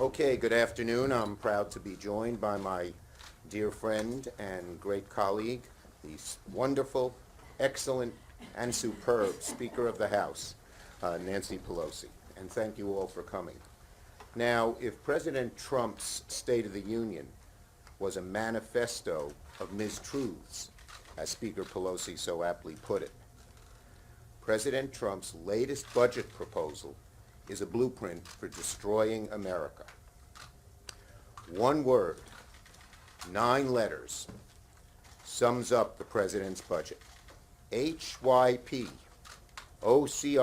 Okay, good afternoon. I'm proud to be joined by my dear friend and great colleague, the wonderful, excellent, and superb Speaker of the House, Nancy Pelosi. And thank you all for coming. Now, if President Trump's State of the Union was a manifesto of mistruths, as Speaker Pelosi so aptly put it, President Trump's latest budget proposal is a blueprint for destroying America. One word, 9 letters, sums up the president's budget. HYP, OCRISY,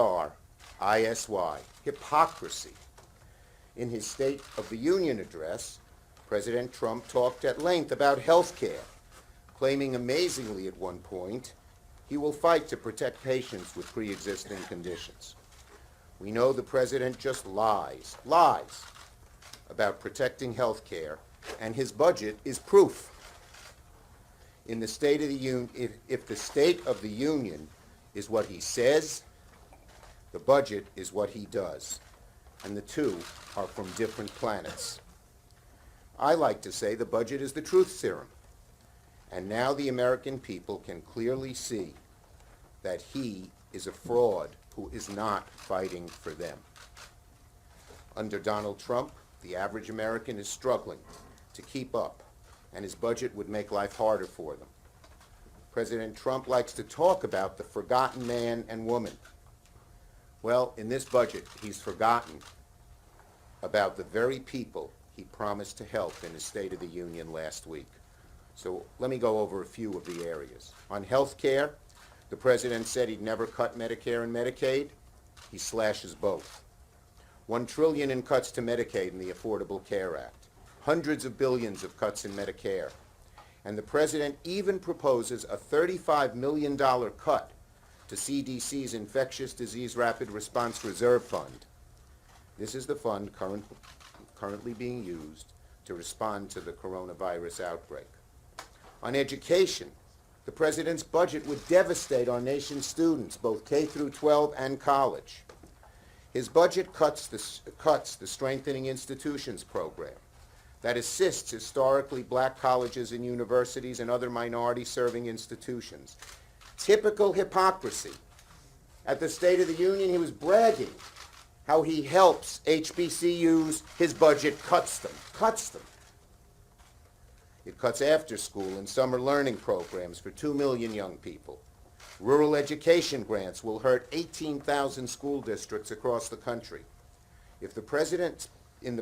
hypocracy. In his State of the Union address, President Trump talked at length about health care, claiming amazingly at one point he will fight to protect patients with pre-existing conditions. We know the president just lies about protecting health care, and his budget is proof. In the State of the Union, if the State of the Union is what he says, the budget is what he does, and the two are from different planets. I like to say the budget is the truth serum, and now the American people can clearly see that he is a fraud who is not fighting for them. Under Donald Trump, the average American is struggling to keep up, and his budget would make life harder for them. President Trump likes to talk about the forgotten man and woman. Well, in this budget, he's forgotten about the very people he promised to help in his State of the Union last week. So let me go over a few of the areas. On health care, the president said he'd never cut Medicare and Medicaid. He slashes both. $1 trillion in cuts to Medicaid in the Affordable Care Act. Hundreds of billions of cuts in Medicare. And the president even proposes a $35 million cut to CDC's Infectious Disease Rapid Response Reserve Fund. This is the fund currently being used to respond to the coronavirus outbreak. On education, the president's budget would devastate our nation's students, both K through 12 and college. His budget cuts the Strengthening Institutions program that assists historically black colleges and universities and other minority-serving institutions. Typical hypocrisy. At the State of the Union, he was bragging how he helps HBCUs. His budget cuts them. It cuts after-school and summer learning programs for 2 million young people. Rural education grants will hurt 18,000 school districts across the country. In the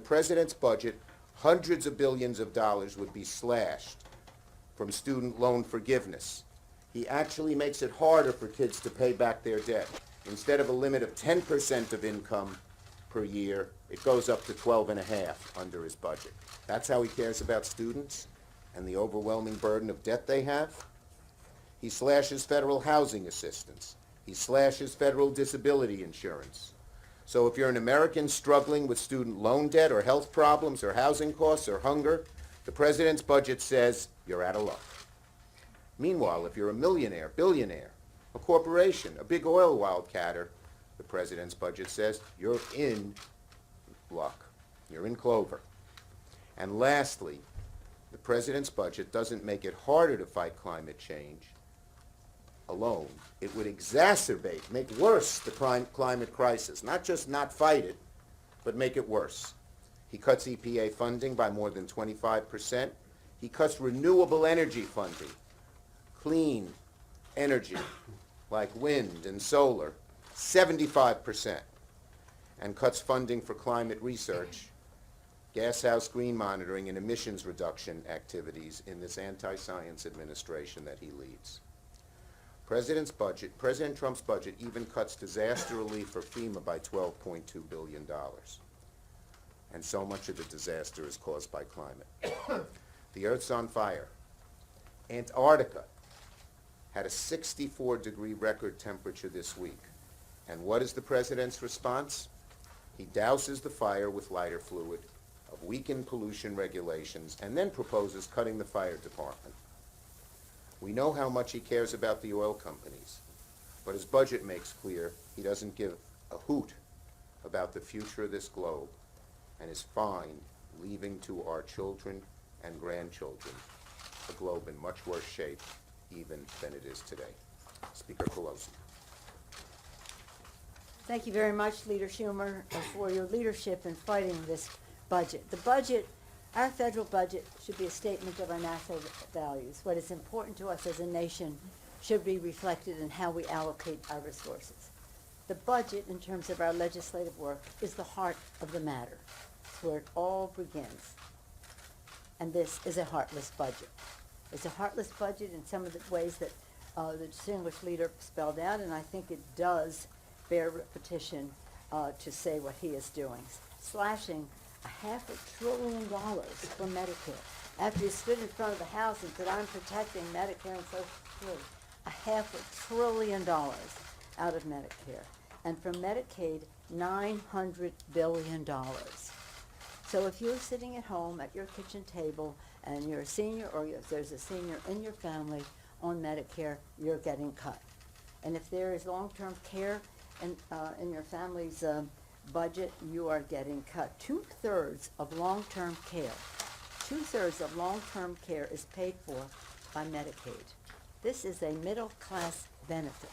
president's budget, hundreds of billions of dollars would be slashed from student loan forgiveness. He actually makes it harder for kids to pay back their debt. Instead of a limit of 10% of income per year, it goes up to 12.5% under his budget. That's how he cares about students and the overwhelming burden of debt they have. He slashes federal housing assistance. He slashes federal disability insurance. So if you're an American struggling with student loan debt or health problems or housing costs or hunger, the president's budget says you're out of luck. Meanwhile, if you're a millionaire, billionaire, a corporation, a big oil wildcatter, the president's budget says you're in luck. You're in clover. And lastly, the president's budget doesn't make it harder to fight climate change alone. It would exacerbate, make worse the climate crisis. Not just not fight it, but make it worse. He cuts EPA funding by more than 25%. He cuts renewable energy funding, clean energy like wind and solar, 75%, and cuts funding for climate research, gashouse green monitoring, and emissions reduction activities in this anti-science administration that he leads. President Trump's budget even cuts disaster relief for FEMA by $12.2 billion. And so much of the disaster is caused by climate. The Earth's on fire. Antarctica had a 64-degree record temperature this week. And what is the president's response? He douses the fire with lighter fluid, of weakened pollution regulations, and then proposes cutting the fire department. We know how much he cares about the oil companies, but his budget makes clear he doesn't give a hoot about the future of this globe and is fine, leaving to our children and grandchildren a globe in much worse shape even than it is today. Speaker Pelosi. Thank you very much, Leader Schumer, for your leadership in fighting this budget. The budget, our federal budget, should be a statement of our national values. What is important to us as a nation should be reflected in how we allocate our resources. The budget, in terms of our legislative work, is the heart of the matter. It's where it all begins. And this is a heartless budget. It's a heartless budget in some of the ways that the distinguished leader spelled out, and I think it does bear repetition to say what he is doing. Slashing $500 billion from Medicare. After he stood in front of the House and said, I'm protecting Medicare and Social Security. $500 billion out of Medicare. And from Medicaid, $900 billion. So if you're sitting at home at your kitchen table and you're a senior, or if there's a senior in your family on Medicare, you're getting cut. And if there is long-term care in your family's budget, you are getting cut. Two-thirds of long-term care is paid for by Medicaid. This is a middle-class benefit.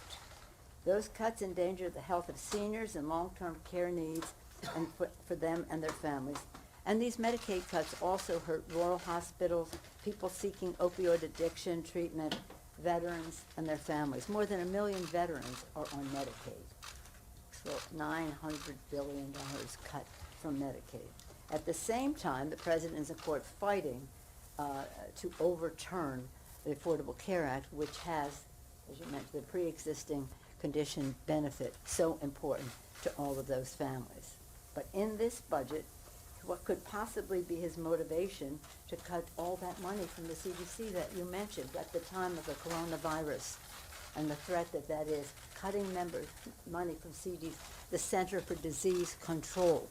Those cuts endanger the health of seniors and long-term care needs and for them and their families. And these Medicaid cuts also hurt rural hospitals, people seeking opioid addiction treatment, veterans and their families. More than 1 million veterans are on Medicaid. So $900 billion cut from Medicaid. At the same time, the president is in court fighting to overturn the Affordable Care Act, which has, as you mentioned, the pre-existing condition benefit, so important to all of those families. But in this budget, what could possibly be his motivation to cut all that money from the CDC that you mentioned at the time of the coronavirus and the threat that is, cutting money from CDC, the Center for Disease Control,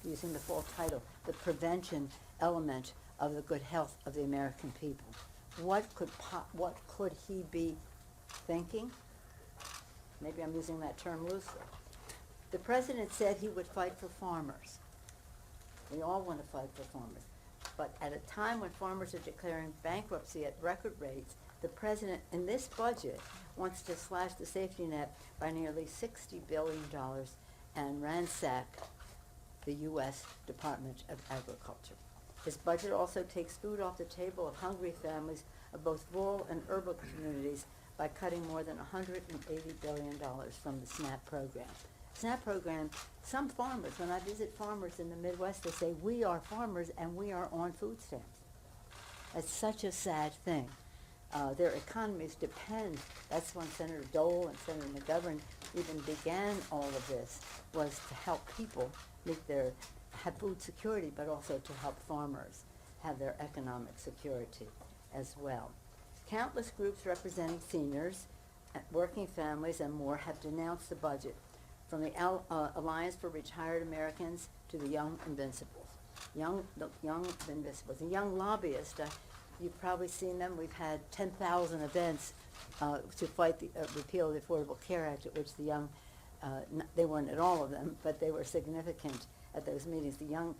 using the full title, the prevention element of the good health of the American people. What could he be thinking? Maybe I'm using that term loosely. The president said he would fight for farmers. We all want to fight for farmers. But at a time when farmers are declaring bankruptcy at record rates, the president in this budget wants to slash the safety net by nearly $60 billion and ransack the U.S. Department of Agriculture. His budget also takes food off the table of hungry families of both rural and urban communities by cutting more than $180 billion from the SNAP program. SNAP program, some farmers, when I visit farmers in the Midwest, they say, we are farmers and we are on food stamps. It's such a sad thing. Their economies depend, that's when Senator Dole and Senator McGovern even began all of this, was to help people have food security, but also to help farmers have their economic security as well. Countless groups representing seniors, working families, and more have denounced the budget, from the Alliance for Retired Americans to the Young Invincibles. The young lobbyists, you've probably seen them. We've had 10,000 events to fight the repeal of the Affordable Care Act, at which the young, they weren't at all of them, but they were significant at those meetings. The young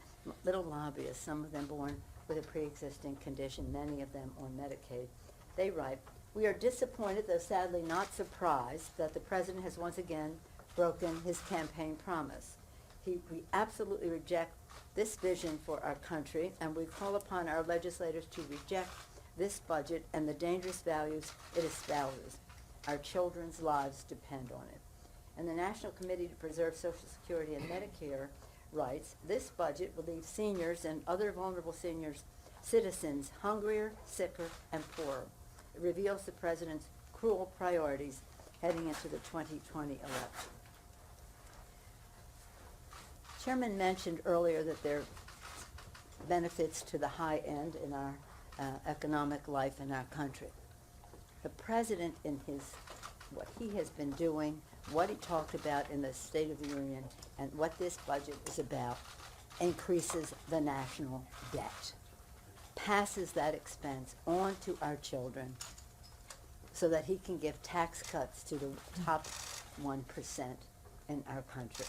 little lobbyists, some of them born with a pre-existing condition, many of them on Medicaid. They write, we are disappointed, though sadly not surprised, that the president has once again broken his campaign promise. We absolutely reject this vision for our country, and we call upon our legislators to reject this budget and the dangerous values it espouses. Our children's lives depend on it. And the National Committee to Preserve Social Security and Medicare writes, this budget will leave seniors and other vulnerable citizens hungrier, sicker, and poorer. It reveals the president's cruel priorities heading into the 2020 election. Chairman mentioned earlier that there are benefits to the high end in our economic life in our country. The president, in what he has been doing, what he talked about in the State of the Union, and what this budget is about, increases the national debt, passes that expense on to our children so that he can give tax cuts to the top 1% in our country.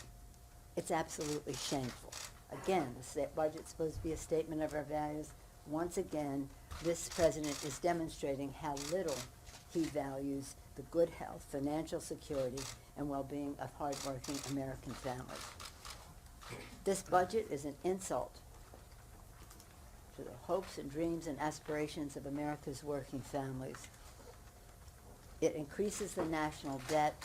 It's absolutely shameful. Again, the budget's supposed to be a statement of our values. Once again, this president is demonstrating how little he values the good health, financial security, and well-being of hardworking American families. This budget is an insult to the hopes and dreams and aspirations of America's working families. It increases the national debt.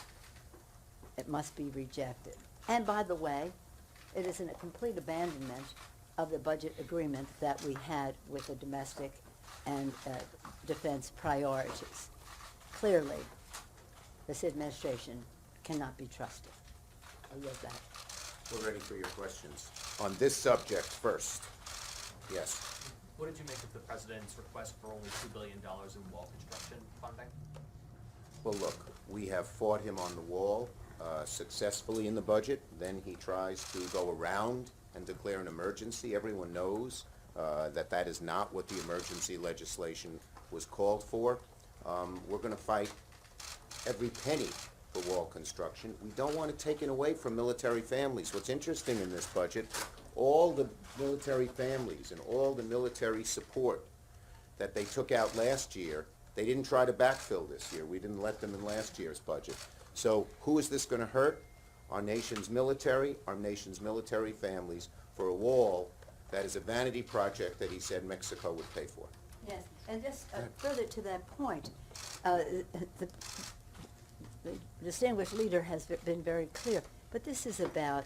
It must be rejected. And by the way, it is a complete abandonment of the budget agreement that we had with the domestic and defense priorities. Clearly, this administration cannot be trusted. I yield back. We're ready for your questions. On this subject first. Yes. What did you make of the president's request for only $2 billion in wall construction funding? Well, look, we have fought him on the wall successfully in the budget. Then he tries to go around and declare an emergency. Everyone knows that that is not what the emergency legislation was called for. We're going to fight every penny for wall construction. We don't want to take it away from military families. What's interesting in this budget, all the military families and all the military support that they took out last year, they didn't try to backfill this year. We didn't let them in last year's budget. So who is this going to hurt? Our nation's military families, for a wall that is a vanity project that he said Mexico would pay for. Yes, and just further to that point, the distinguished leader has been very clear, but this is about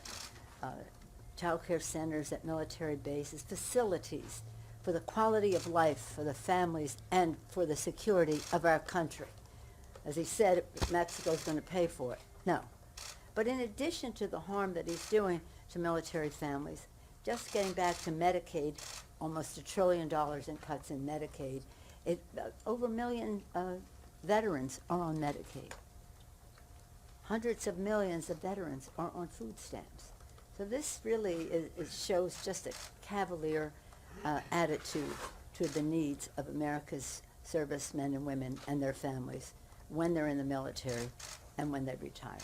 child care centers at military bases, facilities for the quality of life for the families and for the security of our country. As he said, Mexico's going to pay for it. No. But in addition to the harm that he's doing to military families, just getting back to Medicaid, almost $1 trillion in cuts in Medicaid, over 1 million veterans are on Medicaid. Hundreds of millions of veterans are on food stamps. So this really shows just a cavalier attitude to the needs of America's servicemen and women and their families when they're in the military and when they retire.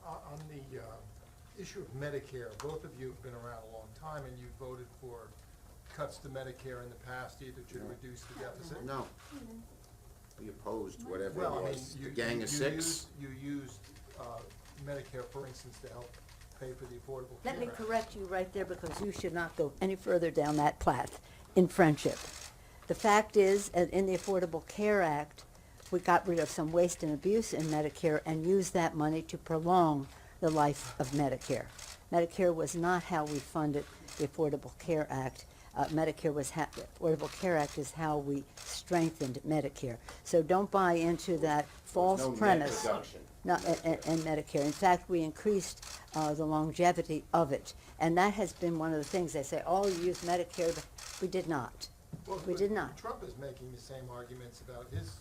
On the issue of Medicare, both of you have been around a long time, and you voted for cuts to Medicare in the past, either to reduce the deficit. No. We opposed whatever it Well, I mean, was. The Gang of Six. You used Medicare, for instance, to help pay for the Affordable Care Let me Act. correct you right there because you should not go any further down that path in friendship. The fact is, in the Affordable Care Act, we got rid of some waste and abuse in Medicare and used that money to prolong the life of Medicare. Medicare was not how we funded the Affordable Care Act. The Affordable Care Act is how we strengthened Medicare. So don't buy into that false no net premise. reduction. No, and Medicare. In fact, we increased the longevity of it. And that has been one of the things they say, oh, you used Medicare, but we did not. Well, We did not. Trump is making the same arguments about his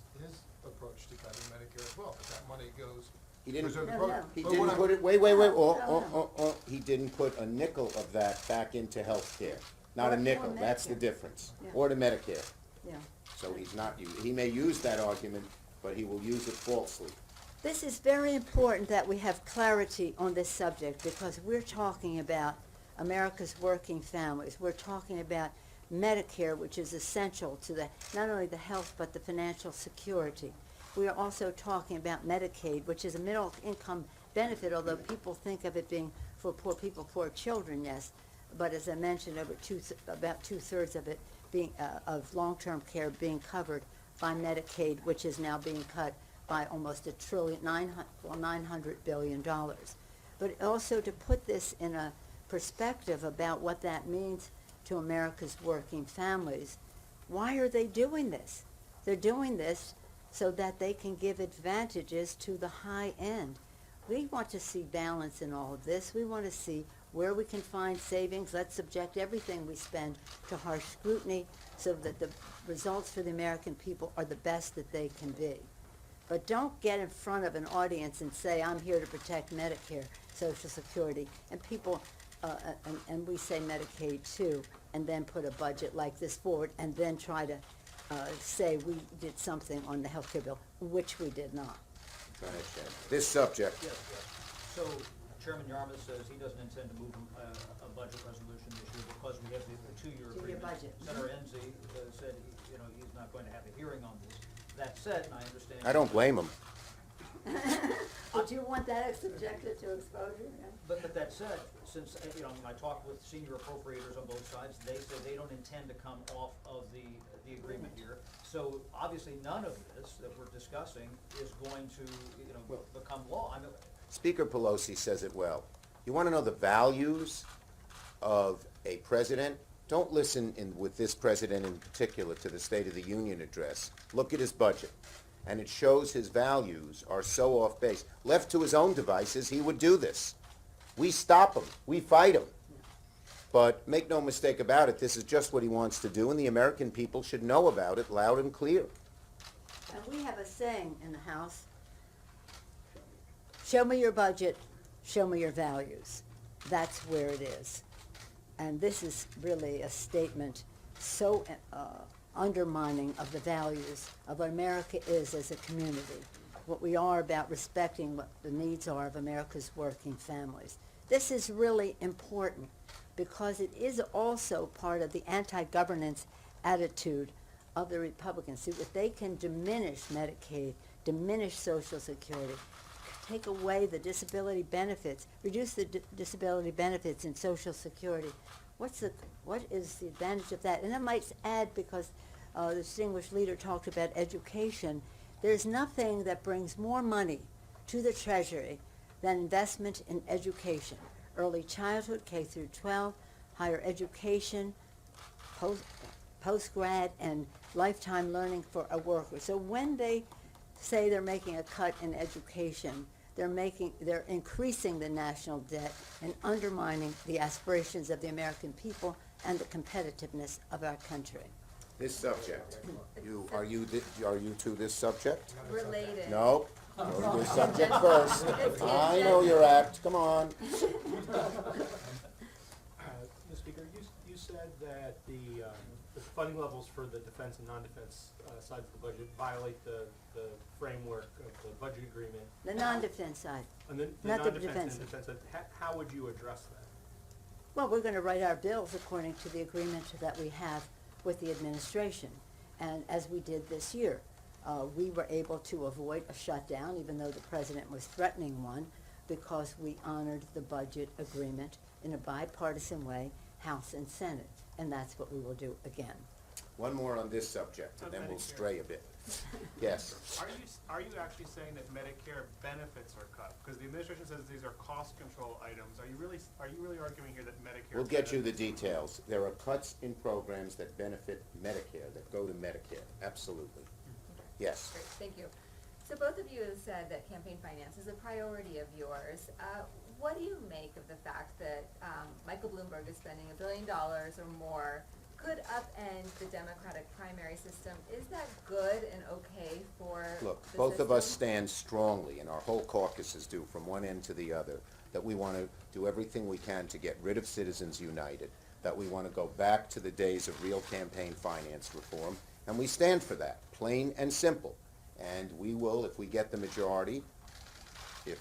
approach to cutting Medicare as well, but that money goes. He didn't, preserve the No, program. no. he But didn't what put I'm- it, wait, No. he didn't put a nickel of that back into health care. Not a Or nickel, that's the Medicare. difference. Yeah. Or to Medicare. Yeah. So he's not, he may use that argument, but he will use it falsely. This is very important that we have clarity on this subject because we're talking about America's working families. We're talking about Medicare, which is essential to not only the health but the financial security. We are also talking about Medicaid, which is a middle income benefit, although people think of it being for poor people, poor children, yes. But as I mentioned, about two-thirds of it being of long-term care being covered by Medicaid, which is now being cut by almost $900 billion. But also to put this in a perspective about what that means to America's working families, why are they doing this? They're doing this so that they can give advantages to the high end. We want to see balance in all of this. We want to see where we can find savings. Let's subject everything we spend to harsh scrutiny so that the results for the American people are the best that they can be. But don't get in front of an audience and say, I'm here to protect Medicare, Social Security, and people, and we say Medicaid too, and then put a budget like this forward and then try to say we did something on the health care bill, which we did not. Go ahead, Chad. This subject, Yes, yes. So Chairman Yarmouth says he doesn't intend to move a budget resolution this year because we have the two-year Two-year agreement. budget. Senator Enzi said, he's not going to have a hearing on this. That said, and I understand. I don't blame him. Would you want that subjected to exposure? Yeah. But that said, since, when I talked with senior appropriators on both sides, they said they don't intend to come off of the agreement here. So obviously, none of this that we're discussing is going to, become law. I mean, Speaker Pelosi says it well. You want to know the values of a president? Don't listen with this president in particular to the State of the Union address. Look at his budget. And it shows his values are so off base. Left to his own devices, he would do this. We stop him. We fight him. But make no mistake about it, this is just what he wants to do, and the American people should know about it loud and clear. And we have a saying in the House, show me your budget, show me your values. That's where it is. And this is really a statement so undermining of the values of what America is as a community, what we are about respecting what the needs are of America's working families. This is really important because it is also part of the anti-governance attitude of the Republicans. See, if they can diminish Medicaid, diminish Social Security, take away the disability benefits, reduce the disability benefits in Social Security, what is the advantage of that? And I might add, because the distinguished leader talked about education, there's nothing that brings more money to the Treasury than investment in education. Early childhood, K through 12, higher education, post-grad, and lifetime learning for a worker. So when they say they're making a cut in education, they're increasing the national debt and undermining the aspirations of the American people and the competitiveness of our country. This subject, are you to this subject? Related. No, go to this subject first. I know your act, come on. Mr. Speaker, you said that the funding levels for the defense and non-defense sides of the budget violate the framework of the budget agreement. The non-defense side. And the Not the non-defense and defense. defense side, how would you address that? Well, we're going to write our bills according to the agreement that we have with the administration. And as we did this year, we were able to avoid a shutdown, even though the president was threatening one, because we honored the budget agreement in a bipartisan way, House and Senate. And that's what we will do again. One more on this subject, and then we'll stray a bit. Yes. Are you actually saying that Medicare benefits are cut? Because the administration says these are cost control items. Are you really arguing here that Medicare? We'll get you the details. There are cuts in programs that benefit Medicare, that go to Medicare, absolutely. Yes. Great, thank you. So both of you have said that campaign finance is a priority of yours. What do you make of the fact that Michael Bloomberg is spending $1 billion or more, could upend the Democratic primary system? Is that good and okay for Look, the both of us system? stand strongly, and our whole caucuses do, from one end to the other, that we want to do everything we can to get rid of Citizens United, that we want to go back to the days of real campaign finance reform, and we stand for that, plain and simple. And we will, if we get the majority, if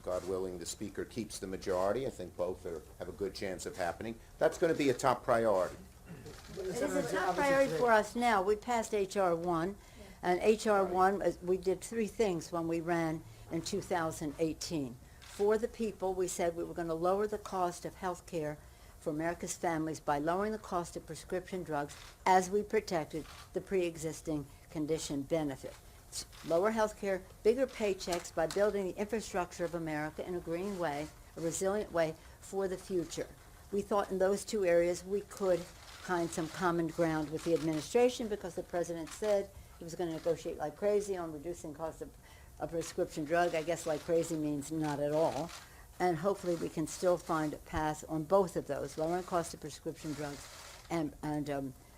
God willing, the Speaker keeps the majority, I think both have a good chance of happening, that's going to be a top priority. It is a top priority for us now. We passed H.R. 1, and H.R. 1, we did three things when we ran in 2018. For the people, we said we were going to lower the cost of health care for America's families by lowering the cost of prescription drugs as we protected the pre-existing condition benefit. Lower health care, bigger paychecks by building the infrastructure of America in a green way, a resilient way for the future. We thought in those two areas we could find some common ground with the administration because the president said he was going to negotiate like crazy on reducing cost of a prescription drug. I guess like crazy means not at all. And hopefully we can still find a path on both of those, lowering cost of prescription drugs and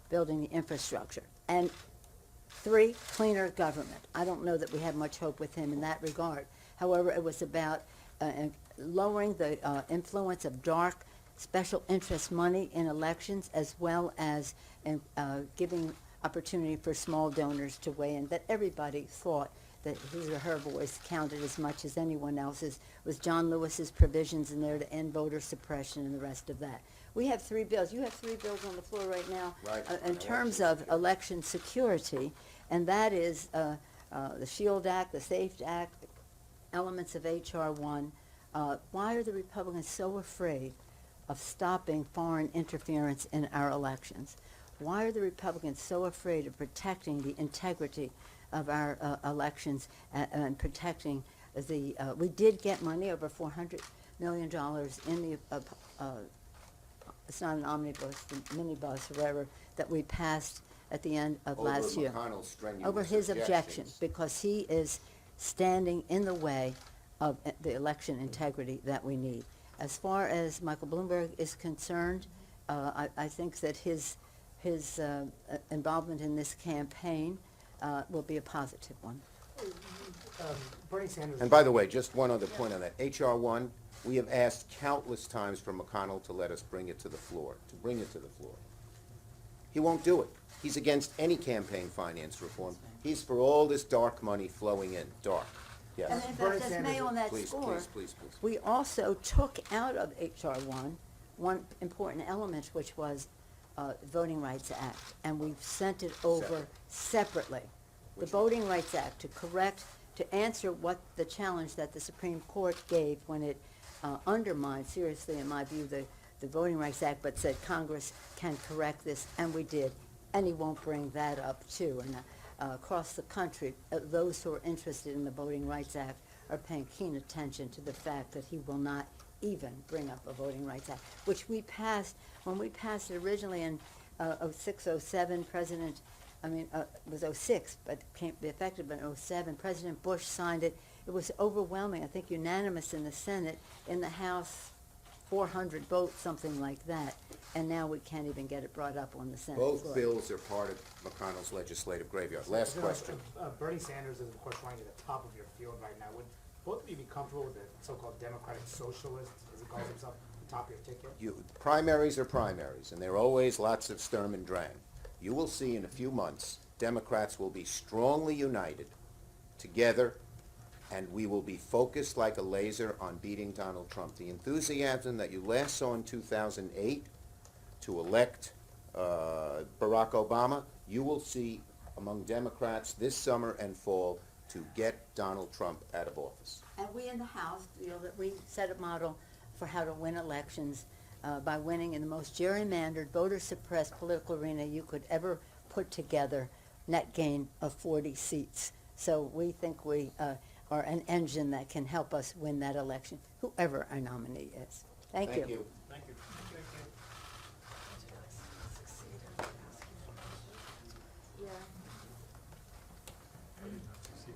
building the infrastructure. And 3, cleaner government. I don't know that we have much hope with him in that regard. However, it was about lowering the influence of dark special interest money in elections, as well as giving opportunity for small donors to weigh in, that everybody thought that his or her voice counted as much as anyone else's, was John Lewis's provisions in there to end voter suppression and the rest of that. We have 3 bills. You have 3 bills on the floor right now. Right, In on terms election of security. election security, and that is the SHIELD Act, the SAFE Act, elements of H.R. 1. Why are the Republicans so afraid of stopping foreign interference in our elections? Why are the Republicans so afraid of protecting the integrity of our elections and protecting the, we did get money, over $400 million in the, it's not an omnibus, the minibus, or whatever, that we passed at the end of last year. Over McConnell's strenuous Over his objection, objections. because he is standing in the way of the election integrity that we need. As far as Michael Bloomberg is concerned, I think that his involvement in this campaign will be a positive one. Bernie Sanders. And by the way, just one other point on that. H.R. 1, we have asked countless times for McConnell to let us bring it to the floor, He won't do it. He's against any campaign finance reform. He's for all this dark money flowing in, dark. And Yes. in Bernie fact, just Sanders- may on that Please, score, please. we also took out of H.R. 1 one important element, which was Voting Rights Act, and we've sent it over separately. The Which one? Voting Rights Act to answer what the challenge that the Supreme Court gave when it undermined seriously, in my view, the Voting Rights Act, but said Congress can correct this, and we did. And he won't bring that up too. And across the country, those who are interested in the Voting Rights Act are paying keen attention to the fact that he will not even bring up a Voting Rights Act, which we passed, when we passed it originally in 06, 07, it was 06, but can't be effective in 07. President Bush signed it. It was overwhelming, I think unanimous in the Senate. In the House, 400 votes, something like that. And now we can't even get it brought up on the Senate floor. Both bills are part of McConnell's legislative graveyard. Last So, question. Bernie Sanders is, of course, running at the top of your field right now. Would both of you be comfortable with the so-called democratic socialist, as he calls himself, at the top of your ticket? Primaries are primaries, and there are always lots of Sturm and Drang. You will see in a few months, Democrats will be strongly united together, and we will be focused like a laser on beating Donald Trump. The enthusiasm that you last saw in 2008 to elect Barack Obama, you will see among Democrats this summer and fall to get Donald Trump out of office. And we in the House feel that we set a model for how to win elections by winning in the most gerrymandered, voter-suppressed political arena you could ever put together, net gain of 40 seats. So we think we are an engine that can help us win that election, whoever our nominee is. Thank you. Thank you.